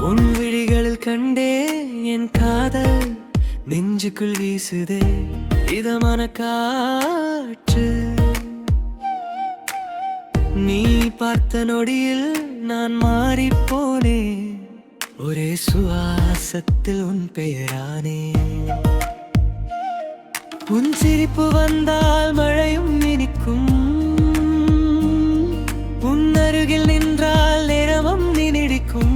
உன் விழிகளில் கண்டே என் காதல் நெஞ்சுக்குள் வீசுதே இதமான காற்று. நீ பார்த்த நொடியில் நான் மாறிப்போனே, ஒரே சுவாசத்தில் உன் பெயரானே. உன் சிரிப்பு வந்தால் மழையும் இனிக்கும், உன் அருகில் நின்றால் நேரமும் நினைக்கும்.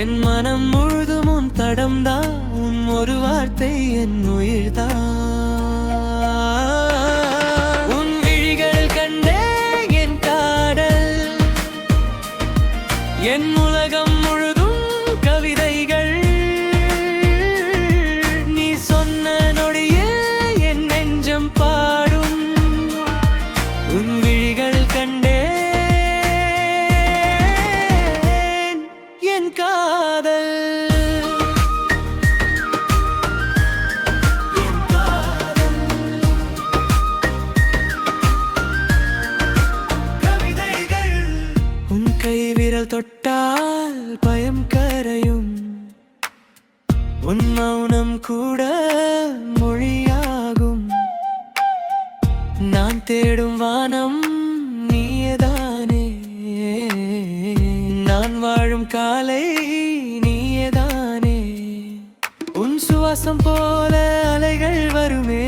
என் மனம் முழுதும் உன் தடம்தான், உன் ஒரு வார்த்தை என் உயிர்தான். உன் விழிகள் கண்டே என் காதல், என் உலகம் முழுதும் கவிதைகள். நீ சொன்ன நொடியே என் நெஞ்சம் பாடும். உன் விழிகள் கண்டே என் காதல். கைவிரல் தொட்டால் பயம் கரையும், உன் மௌனம் கூட மொழியாகும். நான் தேடும் வானம் நீயேதானே, நான் வாழும் காலை நீயேதானே. உன் சுவாசம் போல அலைகள் வருமே,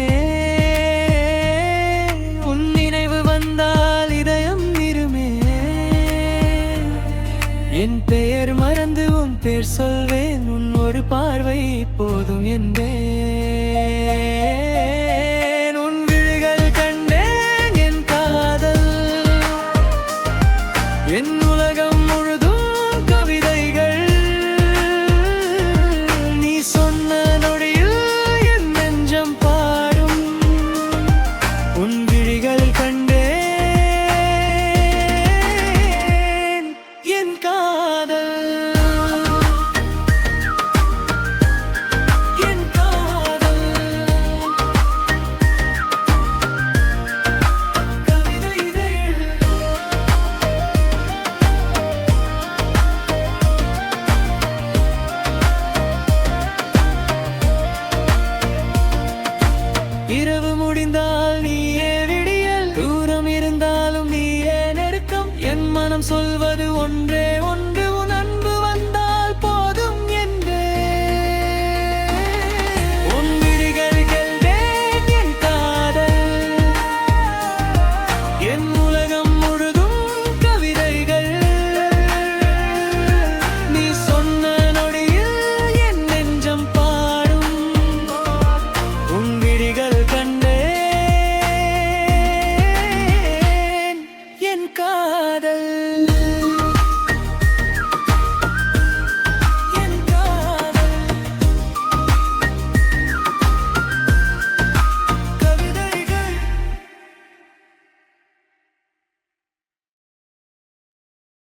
உன் நினைவு வந்தால் இதயம் இருமே. என் பெயர் மறந்து உன் பேர் சொல்வேன், உன் ஒரு பார்வை போதும் என்பேன். உன் விழிகள் கண்டேன் என் காதல், என் உலகம் முழுதும் கவிதைகள். நீ சொன்ன நொடியில் என் நெஞ்சம் பாடும். உன் விழிகள் கண்டேன் என் காதல். இரவு முடிந்தால் நீயே விடியல், தூரம் இருந்தாலும் நீயே நெருக்கம். என் மனம் சொல்வது ஒன்றே